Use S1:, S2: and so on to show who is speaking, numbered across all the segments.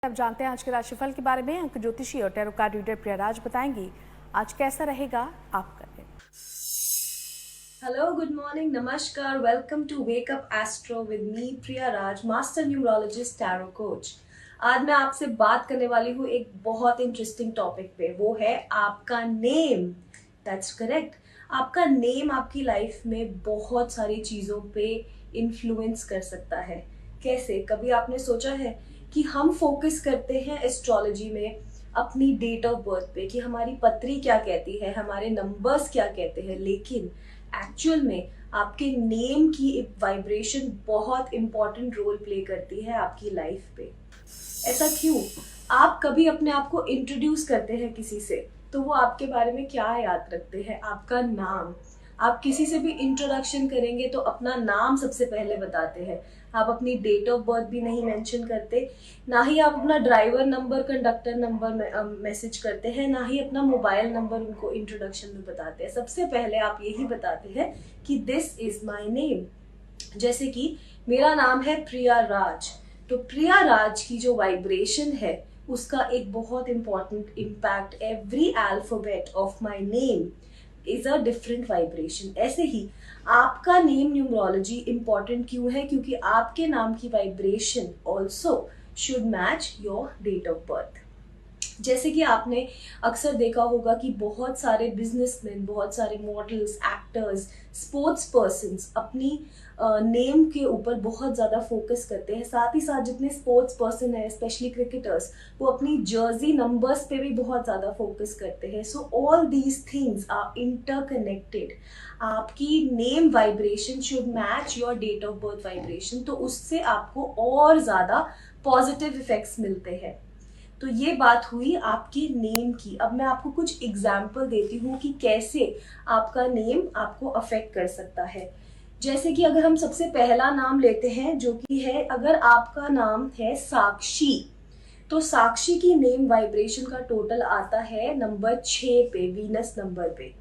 S1: अब जानते हैं आज के राशिफल के बारे में। अंक ज्योतिषी और टैरो कार्ड रीडर प्रियाराज बताएंगी आज कैसा रहेगा आपका दिन।
S2: Hello, good morning, namaskar. Welcome to Wake Up Astro with me, Priya Raj, Master Numerologist, Tarot Coach. आज मैं आपसे बात करने वाली हूँ एक बहुत इंटरेस्टिंग टॉपिक पे, वो है आपका नेम। That's correct. आपका नेम आपकी लाइफ में बहुत सारी चीजों पे इन्फ्लुएंस कर सकता है। कैसे? कभी आपने सोचा है कि हम फोकस करते हैं एस्ट्रोलॉजी में अपनी डेट ऑफ बर्थ पे कि हमारी पत्री क्या कहती है, हमारे नंबर्स क्या कहते हैं, लेकिन एक्चुअल में आपके नेम की वाइब्रेशन बहुत इंपॉर्टेंट रोल प्ले करती है आपकी लाइफ पे। ऐसा क्यों? आप कभी अपने आप को इंट्रोड्यूस करते हैं किसी से तो वो आपके बारे में क्या याद रखते हैं? आपका नाम। आप किसी से भी इंट्रोडक्शन करेंगे तो अपना नाम सबसे पहले बताते हैं। आप अपनी डेट ऑफ बर्थ भी नहीं मेंशन करते, ना ही आप अपना driver number, conductor number message करते हैं, ना ही अपना मोबाइल नंबर उनको इंट्रोडक्शन में बताते हैं। सबसे पहले आप यही बताते हैं कि दिस इज माय नेम। जैसे कि मेरा नाम है प्रिया राज, तो प्रिया राज की जो वाइब्रेशन है उसका एक बहुत important impact, every alphabet of my name is a different vibration. ऐसे ही आपका नेम न्यूमरोलॉजी इंपॉर्टेंट क्यों है? क्योंकि आपके नाम की vibration also should match your date of birth. जैसे कि आपने अक्सर देखा होगा कि बहुत सारे बिजनेसमैन, बहुत सारे मॉडल्स, एक्टर्स, स्पोर्ट्स पर्सन्स अपनी नेम के ऊपर बहुत ज़्यादा फोकस करते हैं। साथ ही साथ जितने स्पोर्ट्स पर्सन हैं, स्पेशली क्रिकेटर्स, वो अपनी जर्सी नंबर्स पे भी बहुत ज़्यादा फोकस करते हैं। So all these things are interconnected. आपकी name vibration should match your date of birth vibration, तो उससे आपको और ज़्यादा पॉजिटिव इफेक्ट्स मिलते हैं। तो ये बात हुई आपकी नेम की। अब मैं आपको कुछ एग्जाम्पल देती हूँ कि कैसे आपका नेम आपको अफेक्ट कर सकता है। जैसे कि अगर हम सबसे पहला नाम लेते हैं जो कि है, अगर आपका नाम है साक्षी, तो साक्षी की नेम वाइब्रेशन का टोटल आता है नंबर 6 पे, वीनस नंबर पे।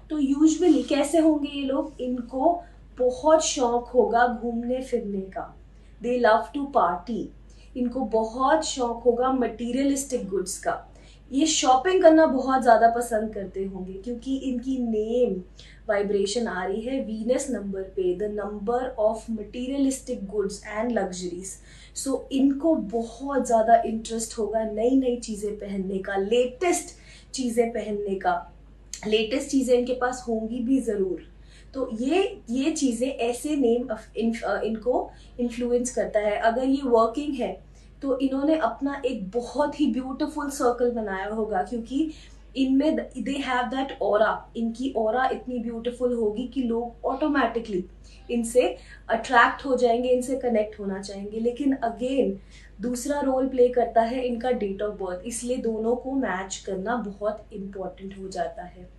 S2: तो यूजुअली कैसे होंगे ये लोग? इनको बहुत शौक होगा घूमने फिरने का। They love to party. इनको बहुत शौक होगा मटीरियलिस्टिक गुड्स का। ये शॉपिंग करना बहुत ज्यादा पसंद करते होंगे क्योंकि इनकी नेम वाइब्रेशन आ रही है वीनस नंबर पे, the number of materialistic goods and luxuries. So इनको बहुत ज्यादा इंटरेस्ट होगा नई नई चीजें पहनने का, लेटेस्ट चीजें पहनने का। लेटेस्ट चीजें इनके पास होंगी भी जरूर। तो ये चीजें ऐसे नेम इनको इन्फ्लुएंस करता है। अगर ये वर्किंग है तो इन्होंने अपना एक बहुत ही ब्यूटीफुल सर्कल बनाया होगा क्योंकि इनमें दे हैव दैट ऑरा। इनकी ऑरा इतनी ब्यूटीफुल होगी कि लोग ऑटोमेटिकली इनसे अट्रैक्ट हो जाएंगे, इनसे कनेक्ट होना चाहेंगे। लेकिन अगेन दूसरा रोल प्ले करता है इनका डेट ऑफ बर्थ, इसलिए दोनों को मैच करना बहुत इंपॉर्टेंट हो जाता है।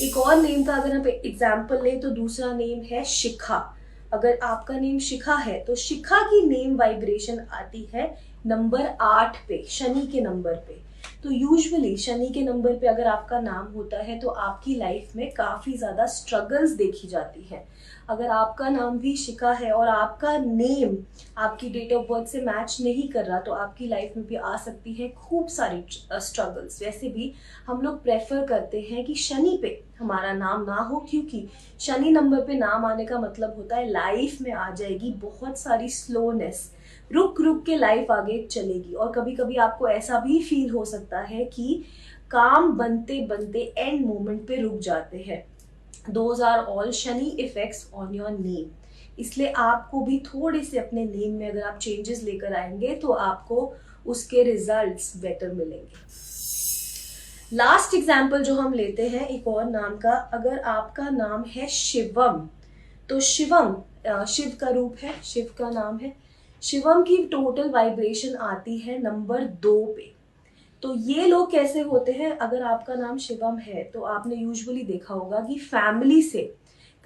S2: एक और नेम का अगर हम एग्जाम्पल लें तो दूसरा नेम है शिखा। अगर आपका नेम शिखा है तो शिखा की नेम वाइब्रेशन आती है नंबर 8 पे, शनि के नंबर पे। तो यूजुअली शनि के नंबर पे अगर आपका नाम होता है तो आपकी लाइफ में काफी ज्यादा स्ट्रगल्स देखी जाती है। अगर आपका नाम भी शिखा है और आपका नेम आपकी डेट ऑफ बर्थ से मैच नहीं कर रहा तो आपकी लाइफ में भी आ सकती है खूब सारी स्ट्रगल्स। वैसे भी हम लोग प्रेफर करते हैं कि शनि पे हमारा नाम ना हो, क्योंकि शनि नंबर पे नाम आने का मतलब होता है लाइफ में आ जाएगी बहुत सारी स्लोनेस, रुक रुक के लाइफ आगे चलेगी। और कभी कभी आपको ऐसा भी फील हो सकता है कि काम बनते बनते एंड मोमेंट पे रुक जाते हैं। Those are all Shani effects on your name. इसलिए आपको भी थोड़े से अपने नेम में अगर आप चेंजेस लेकर आएंगे तो आपको उसके रिजल्ट्स बेटर मिलेंगे। लास्ट एग्जाम्पल जो हम लेते हैं एक और नाम का, अगर आपका नाम है शिवम, तो शिवम शिव का रूप है, शिव का नाम है। शिवम की टोटल वाइब्रेशन आती है नंबर 2 पे। तो ये लोग कैसे होते हैं? अगर आपका नाम शिवम है तो आपने यूजुअली देखा होगा कि फैमिली से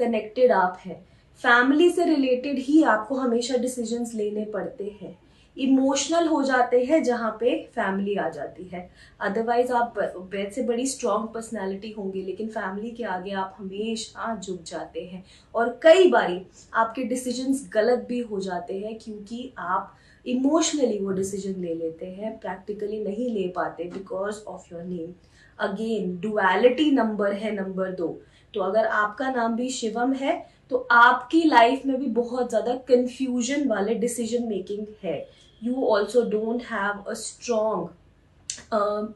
S2: कनेक्टेड आप हैं। फैमिली से रिलेटेड ही आपको हमेशा डिसीजंस लेने पड़ते हैं। इमोशनल हो जाते हैं जहाँ पे फैमिली आ जाती है। अदरवाइज आप वैसे बड़ी स्ट्रॉन्ग पर्सनैलिटी होंगे लेकिन फैमिली के आगे आप हमेशा झुक जाते हैं और कई बारी आपके डिसीजंस गलत भी हो जाते हैं क्योंकि आप इमोशनली वो डिसीजन ले लेते हैं, प्रैक्टिकली नहीं ले पाते because of your name. Again duality number है नंबर 2। तो अगर आपका नाम भी शिवम है तो आपकी लाइफ में भी बहुत ज्यादा कंफ्यूजन वाले डिसीजन मेकिंग है। You also don't have a strong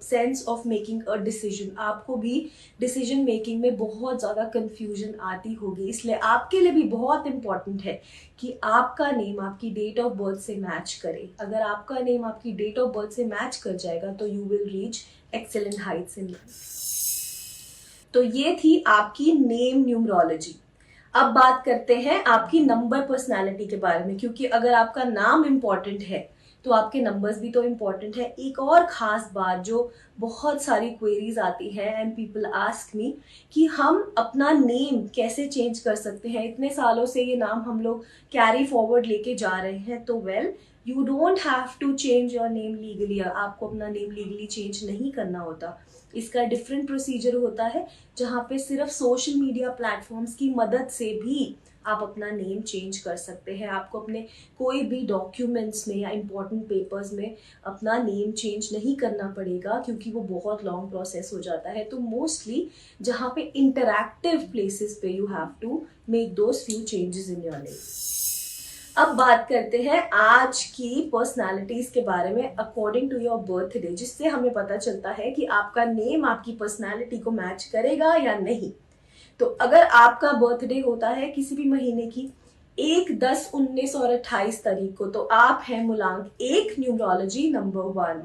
S2: sense of making a decision. आपको भी डिसीजन मेकिंग में बहुत ज़्यादा कंफ्यूजन आती होगी। इसलिए आपके लिए भी बहुत इंपॉर्टेंट है कि आपका नेम आपकी डेट ऑफ बर्थ से मैच करे। अगर आपका नेम आपकी डेट ऑफ बर्थ से मैच कर जाएगा तो you will reach excellent heights in life. तो ये थी आपकी नेम न्यूमरोलॉजी। अब बात करते हैं आपकी नंबर पर्सनालिटी के बारे में, क्योंकि अगर आपका नाम इंपॉर्टेंट है तो आपके नंबर्स भी तो इम्पॉर्टेंट है। एक और खास बात जो बहुत सारी क्वेरीज आती है एंड पीपल आस्क मी कि हम अपना नेम कैसे चेंज कर सकते हैं, इतने सालों से ये नाम हम लोग कैरी फॉरवर्ड लेके जा रहे हैं। तो well, you don't have to change your name legally. आपको अपना नेम लीगली चेंज नहीं करना होता। इसका डिफरेंट प्रोसीजर होता है जहाँ पे सिर्फ सोशल मीडिया प्लेटफॉर्म्स की मदद से भी आप अपना नेम चेंज कर सकते हैं। आपको अपने कोई भी डॉक्यूमेंट्स में या इम्पोर्टेंट पेपर्स में अपना नेम चेंज नहीं करना पड़ेगा, क्योंकि वो बहुत लॉन्ग प्रोसेस हो जाता है। तो मोस्टली जहाँ पे इंटरैक्टिव प्लेसेस पे you have to make those few changes in your name. अब बात करते हैं आज की पर्सनालिटीज के बारे में अकॉर्डिंग टू योर बर्थडे, जिससे हमें पता चलता है कि आपका नेम आपकी पर्सनालिटी को मैच करेगा या नहीं। तो अगर आपका बर्थडे होता है किसी भी महीने की 1, 10, 19 और 28 तारीख को, तो आप हैं मूलांक 1 न्यूमरोलॉजी नंबर 1।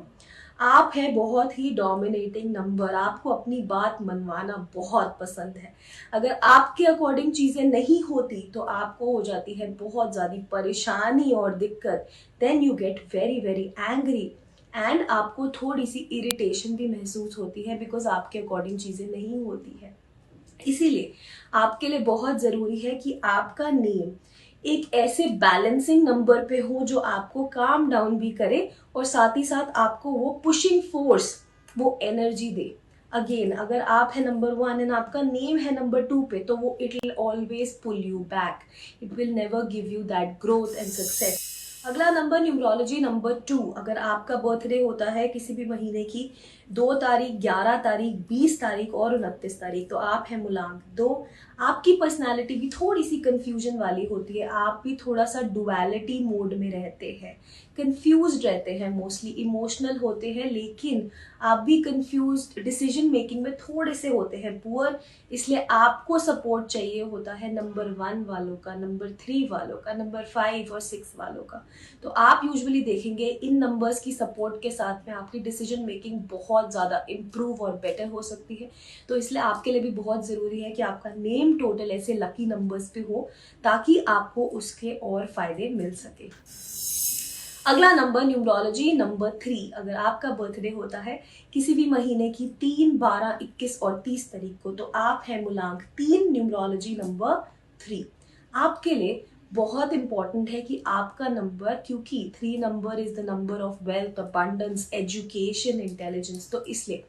S2: आप हैं बहुत ही डोमिनेटिंग नंबर। आपको अपनी बात मनवाना बहुत पसंद है। अगर आपके अकॉर्डिंग चीजें नहीं होती तो आपको हो जाती है बहुत ज्यादा परेशानी और दिक्कत। Then you get very very angry and आपको थोड़ी सी इरिटेशन भी महसूस होती है बिकॉज आपके अकॉर्डिंग चीजें नहीं होती है। इसीलिए आपके लिए बहुत जरूरी है कि आपका नेम एक ऐसे बैलेंसिंग नंबर पे हो जो आपको काम डाउन भी करे और साथ ही साथ आपको वो पुशिंग फोर्स, वो एनर्जी दे। अगेन, अगर आप है नंबर 1 एंड आपका नेम है नंबर 2 पे, तो वो it will always pull you back. It will never give you that growth and success. अगला नंबर न्यूमरोलॉजी नंबर 2। अगर आपका बर्थडे होता है किसी भी महीने की 2 तारीख, 11 तारीख, 20 तारीख और 29 तारीख, तो आप हैं मूलांक 2। आपकी पर्सनालिटी भी थोड़ी सी कंफ्यूजन वाली होती है। आप भी थोड़ा सा डुअलिटी मोड में रहते हैं, कंफ्यूज्ड रहते हैं, मोस्टली इमोशनल होते हैं, लेकिन आप भी कंफ्यूज्ड, डिसीजन मेकिंग में थोड़े से होते हैं पुअर। इसलिए आपको सपोर्ट चाहिए होता है नंबर 1 वालों का, नंबर 3 वालों का, नंबर 5 और 6 वालों का। तो आप यूजुअली देखेंगे इन नंबर्स की सपोर्ट के साथ में आपकी डिसीजन मेकिंग बहुत ज्यादा इम्प्रूव और बेटर हो सकती है। तो इसलिए आपके लिए भी बहुत जरूरी है कि आपका नेम टोटल ऐसे लकी नंबर्स पे हो ताकि आपको उसके और फायदे मिल सके। अगला नंबर न्यूमरोलॉजी नंबर 3। अगर आपका बर्थडे होता है किसी भी महीने की 3, 12, 21 और 30 तारीख को, तो आप हैं मूलांक 3 न्यूमरोलॉजी नंबर 3। आपके लिए बहुत इंपॉर्टेंट है कि आपका नंबर, क्योंकि 3 number is the number of wealth, abundance, education, intelligence, तो इसलिए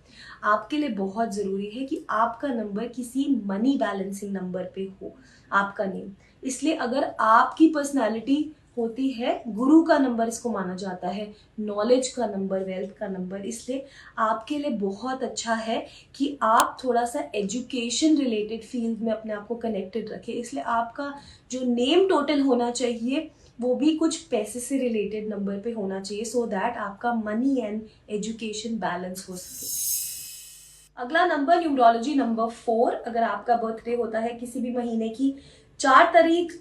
S2: आपके लिए बहुत जरूरी है कि आपका नंबर किसी मनी बैलेंसिंग नंबर पे हो, आपका नेम। इसलिए अगर आपकी पर्सनालिटी होती है, गुरु का नंबर इसको माना जाता है, नॉलेज का नंबर, वेल्थ का नंबर, इसलिए आपके लिए बहुत अच्छा है कि आप थोड़ा सा एजुकेशन रिलेटेड फील्ड में अपने आप को कनेक्टेड रखें। इसलिए आपका जो नेम टोटल होना चाहिए वो भी कुछ पैसे से रिलेटेड नंबर पे होना चाहिए, सो दैट आपका मनी एंड एजुकेशन बैलेंस हो सके। अगला नंबर न्यूमरोलॉजी नंबर 4। अगर आपका बर्थडे होता है किसी भी महीने की 4 तारीख,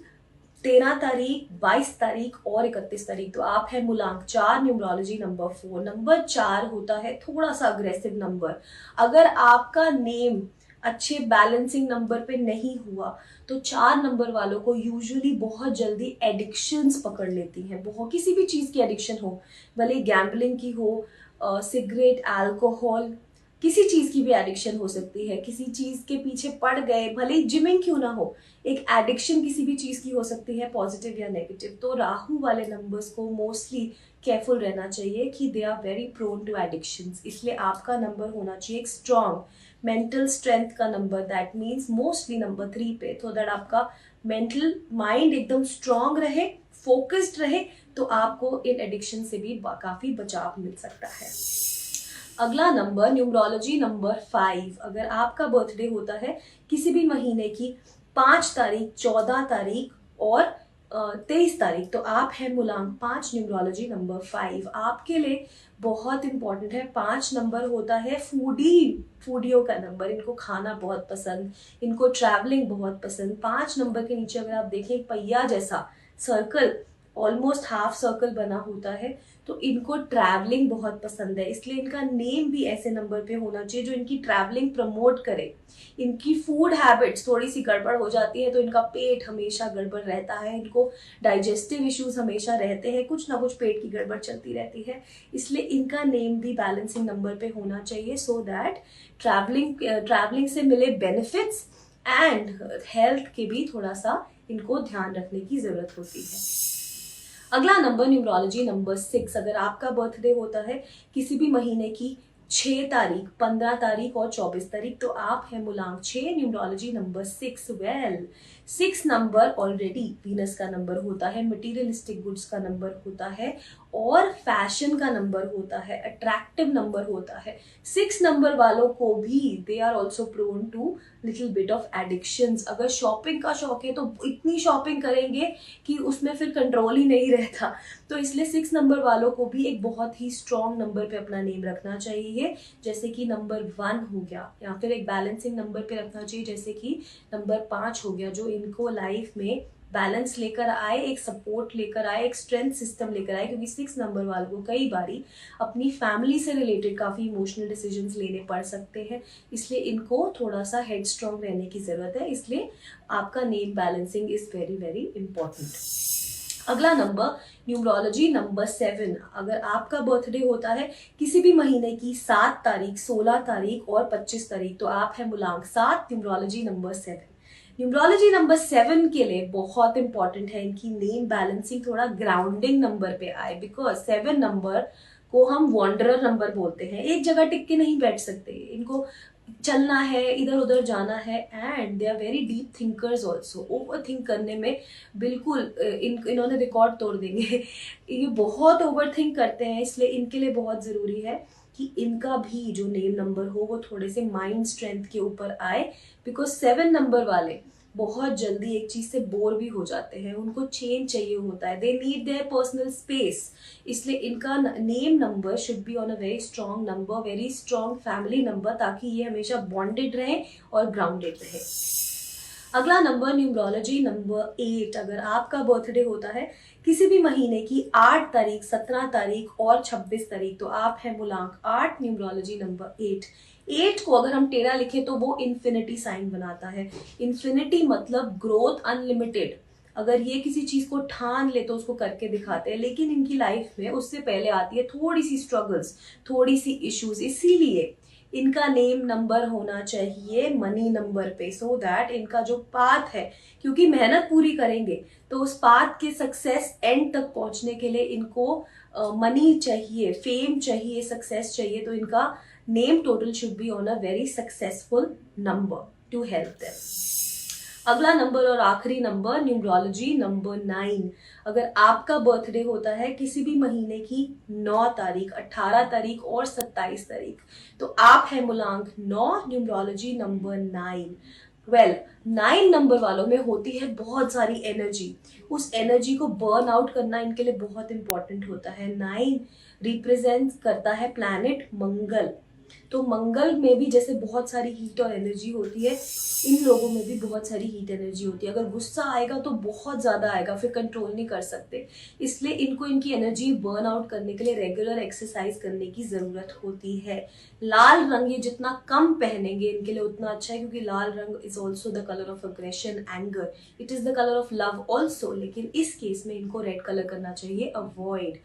S2: 13 तारीख, 22 तारीख और 31 तारीख, तो आप है मूलांक 4 न्यूमरोलॉजी नंबर 4। नंबर 4 होता है थोड़ा सा अग्रेसिव नंबर। अगर आपका नेम अच्छे बैलेंसिंग नंबर पे नहीं हुआ तो 4 नंबर वालों को यूजुअली बहुत जल्दी एडिक्शंस पकड़ लेती हैं। बहुत, किसी भी चीज की एडिक्शन हो, भले गैम्बलिंग की हो, सिगरेट, अल्कोहल, किसी चीज की भी एडिक्शन हो सकती है। किसी चीज के पीछे पड़ गए, भले जिमिंग क्यों ना हो, एक एडिक्शन किसी भी चीज की हो सकती है, पॉजिटिव या नेगेटिव। तो राहु वाले नंबर्स को मोस्टली केयरफुल रहना चाहिए कि they are very prone to addictions. इसलिए आपका नंबर होना चाहिए एक स्ट्रॉन्ग मेंटल स्ट्रेंथ का number, that means mostly number 3 पे, तो दैट आपका मेंटल माइंड एकदम स्ट्रॉन्ग रहे, फोकस्ड रहे तो आपको इन एडिक्शन से भी काफी बचाव मिल सकता है। अगला नंबर न्यूमरोलॉजी नंबर 5, अगर आपका बर्थडे होता है किसी भी महीने की 5 तारीख, 14 तारीख और 23 तारीख, तो आप हैं मूलांक 5, न्यूमरोलॉजी नंबर 5। आपके लिए बहुत इंपॉर्टेंट है। 5 नंबर होता है फूडियों का नंबर। इनको खाना बहुत पसंद, इनको ट्रैवलिंग बहुत पसंद। 5 नंबर के नीचे अगर आप देखें एक पहिया जैसा सर्कल, ऑलमोस्ट हाफ सर्कल बना होता है, तो इनको ट्रैवलिंग बहुत पसंद है। इसलिए इनका नेम भी ऐसे नंबर पे होना चाहिए जो इनकी ट्रैवलिंग प्रमोट करे। इनकी फूड हैबिट्स थोड़ी सी गड़बड़ हो जाती है तो इनका पेट हमेशा गड़बड़ रहता है, इनको डाइजेस्टिव इश्यूज हमेशा रहते हैं, कुछ ना कुछ पेट की गड़बड़ चलती रहती है। इसलिए इनका नेम भी बैलेंसिंग नंबर पे होना चाहिए, सो दैट ट्रैवलिंग से मिले बेनिफिट्स एंड हेल्थ के भी थोड़ा सा इनको ध्यान रखने की जरूरत होती है। अगला नंबर न्यूमरोलॉजी नंबर 6, अगर आपका बर्थडे होता है किसी भी महीने की 6 तारीख, 15 तारीख और 24 तारीख, तो आप हैं मूलांक 6, numerology number 6। Well 6 number already Venus का नंबर होता है, मटीरियलिस्टिक गुड्स का नंबर होता है और फैशन का नंबर होता है, अट्रैक्टिव नंबर होता है। 6 नंबर वालों को भी they are also prone to little bit of addictions. अगर शॉपिंग का शौक है तो इतनी शॉपिंग करेंगे कि उसमें फिर कंट्रोल ही नहीं रहता। तो इसलिए 6 नंबर वालों को भी एक बहुत ही स्ट्रॉन्ग नंबर पे अपना नेम रखना चाहिए, जैसे कि नंबर 1 हो गया, या फिर एक बैलेंसिंग नंबर पे रखना चाहिए जैसे कि नंबर 5 हो गया, जो इनको लाइफ में बैलेंस लेकर आए, एक सपोर्ट लेकर आए, एक स्ट्रेंथ सिस्टम लेकर आए। क्योंकि 6 नंबर वालों को कई बारी अपनी फैमिली से रिलेटेड काफी इमोशनल डिसीजंस लेने पड़ सकते हैं, इसलिए इनको थोड़ा सा हेड स्ट्रॉन्ग रहने की जरूरत है। इसलिए आपका name balancing is very very important. अगला नंबर न्यूमरोलॉजी नंबर 7, अगर आपका बर्थडे होता है किसी भी महीने की 7 तारीख, 16 तारीख और 25 तारीख, तो आप है मूलांक 7, न्यूमरोलॉजी नंबर 7। न्यूमरोलॉजी नंबर 7 के लिए बहुत इंपॉर्टेंट है इनकी नेम बैलेंसिंग थोड़ा ग्राउंडिंग नंबर पे आए, बिकॉज 7 नंबर को हम वॉन्डरर नंबर बोलते हैं। एक जगह टिक के नहीं बैठ सकते, इनको चलना है, इधर उधर जाना है, and they are very deep thinkers also. Over think करने में बिल्कुल इन्होंने रिकॉर्ड तोड़ देंगे। ये बहुत ओवर थिंक करते हैं, इसलिए इनके लिए बहुत जरूरी है कि इनका भी जो नेम नंबर हो वो थोड़े से माइंड स्ट्रेंथ के ऊपर आए, बिकॉज 7 नंबर वाले बहुत जल्दी एक चीज से बोर भी हो जाते हैं, उनको चेंज चाहिए होता है, they need their personal space. इसलिए इनका name number should be on a very strong number, very strong family number, ताकि ये हमेशा बॉन्डेड रहे और ग्राउंडेड रहे। अगला नंबर न्यूमरोलॉजी नंबर 8, अगर आपका बर्थडे होता है किसी भी महीने की 8 तारीख, 17 तारीख और 26 तारीख, तो आप हैं मूलांक 8, न्यूमरोलॉजी नंबर 8। 8 को अगर हम टेढ़ा लिखें तो वो इन्फिनिटी साइन बनाता है। इन्फिनिटी मतलब ग्रोथ अनलिमिटेड। अगर ये किसी चीज को ठान ले तो उसको करके दिखाते हैं, लेकिन इनकी लाइफ में उससे पहले आती है थोड़ी सी स्ट्रगल्स, थोड़ी सी इश्यूज। इसीलिए इनका नेम नंबर होना चाहिए मनी नंबर पे, सो दैट इनका जो पाथ है, क्योंकि मेहनत पूरी करेंगे तो उस पाथ के सक्सेस एंड तक पहुंचने के लिए इनको मनी चाहिए, फेम चाहिए, सक्सेस चाहिए, तो इनका name total should be on a very successful number two help them. अगला नंबर और आखिरी नंबर न्यूमरोलॉजी नंबर 9, अगर आपका बर्थडे होता है किसी भी महीने की 9 तारीख, 18 तारीख और 27 तारीख, तो आप है मूलांक 9, न्यूमरोलॉजी नंबर 9। वेल 9 नंबर वालों में होती है बहुत सारी एनर्जी, उस एनर्जी को बर्न आउट करना इनके लिए बहुत इंपॉर्टेंट होता है। 9 रिप्रेजेंट करता है प्लैनेट मंगल, तो मंगल में भी जैसे बहुत सारी हीट और एनर्जी होती है, इन लोगों में भी बहुत सारी हीट एनर्जी होती है। अगर गुस्सा आएगा तो बहुत ज्यादा आएगा, फिर कंट्रोल नहीं कर सकते, इसलिए इनको इनकी एनर्जी बर्न आउट करने के लिए रेगुलर एक्सरसाइज करने की जरूरत होती है। लाल रंग ये जितना कम पहनेंगे इनके लिए उतना अच्छा है, क्योंकि लाल रंग is also the colour of aggression, anger, it is the colour of love also, लेकिन इस केस में इनको रेड कलर करना चाहिए अवॉइड।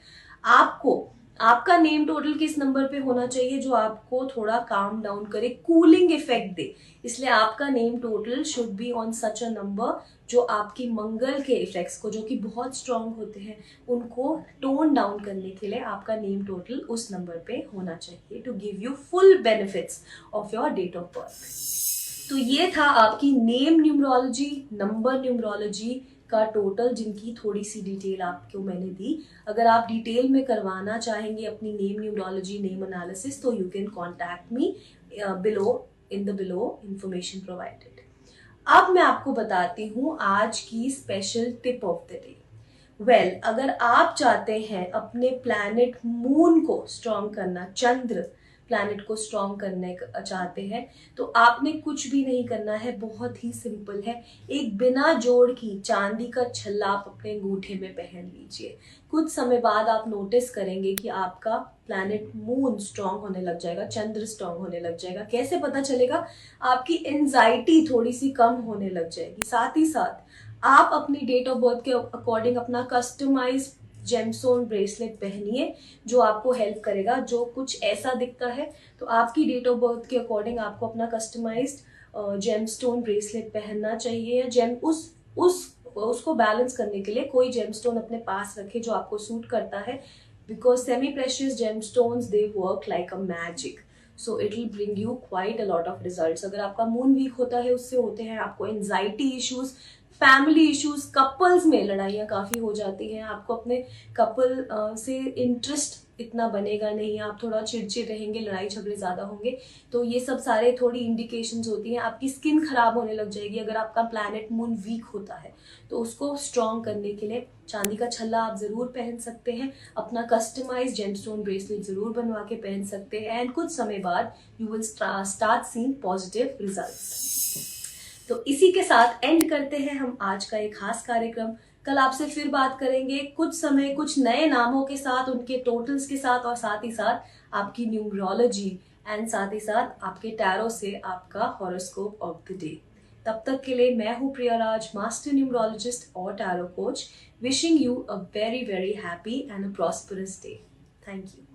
S2: आपका नेम टोटल किस नंबर पे होना चाहिए जो आपको थोड़ा काम डाउन करे, कूलिंग इफेक्ट दे, इसलिए आपका name total should be on such a number जो आपकी मंगल के इफेक्ट्स को, जो कि बहुत स्ट्रांग होते हैं, उनको टोन डाउन करने के लिए आपका नेम टोटल उस नंबर पे होना चाहिए to give you full benefits of your date of birth. तो ये था आपकी नेम न्यूमरोलॉजी, नंबर न्यूमरोलॉजी का टोटल, जिनकी थोड़ी सी डिटेल आपको मैंने दी। अगर आप डिटेल में करवाना चाहेंगे अपनी नेम न्यूमरोलॉजी, नेम एनालिसिस, तो you can contact me below in the below information provided. अब मैं आपको बताती हूँ आज की special tip of the day. Well, अगर आप चाहते हैं अपने प्लैनेट मून को स्ट्रॉन्ग करना, चंद्र प्लैनेट को स्ट्रॉन्ग करने चाहते हैं, तो आपने कुछ भी नहीं करना है, बहुत ही सिंपल है। एक बिना जोड़ की चांदी का छल्ला आप अपने अंगूठे में पहन लीजिए। कुछ समय बाद आप नोटिस करेंगे कि आपका प्लैनेट मून स्ट्रॉन्ग होने लग जाएगा, चंद्र स्ट्रॉन्ग होने लग जाएगा। कैसे पता चलेगा? आपकी एंजाइटी थोड़ी सी कम होने लग जाएगी। साथ ही साथ आप अपनी डेट ऑफ बर्थ के अकॉर्डिंग अपना कस्टमाइज जेमस्टोन ब्रेसलेट पहनिए, जो आपको हेल्प करेगा। जो कुछ ऐसा दिखता है, तो आपकी डेट ऑफ बर्थ के अकॉर्डिंग आपको अपना कस्टमाइज्ड जेमस्टोन ब्रेसलेट पहनना चाहिए। जेम उसको बैलेंस करने के लिए कोई जेमस्टोन अपने पास रखे जो आपको सूट करता है, because semi precious gemstones they work like a magic, so it will bring you quite a lot of results. अगर आपका मून वीक होता है, उससे होते हैं आपको anxiety issues, family issues, couples में लड़ाइयाँ काफी हो जाती हैं, आपको अपने कपल से इंटरेस्ट इतना बनेगा नहीं, आप थोड़ा चिड़चिड़ रहेंगे, लड़ाई झगड़े ज्यादा होंगे। तो ये सब सारे थोड़ी इंडिकेशंस होती हैं। आपकी स्किन खराब होने लग जाएगी अगर आपका प्लैनेट मून वीक होता है। तो उसको स्ट्रॉन्ग करने के लिए चांदी का छल्ला आप जरूर पहन सकते हैं, अपना कस्टमाइज जेमस्टोन ब्रेसलेट जरूर बनवा के पहन सकते हैं, एंड कुछ समय बाद you will start seeing positive results. तो इसी के साथ एंड करते हैं हम आज का एक खास कार्यक्रम। कल आपसे फिर बात करेंगे कुछ समय, कुछ नए नामों के साथ, उनके टोटल्स के साथ, और साथ ही साथ आपकी न्यूमरोलॉजी, एंड साथ ही साथ आपके टैरो से आपका हॉरोस्कोप ऑफ द डे। तब तक के लिए मैं हूँ प्रिया राज, मास्टर न्यूमरोलॉजिस्ट और tarot coach, wishing you a very very happy and a prosperous day. Thank you.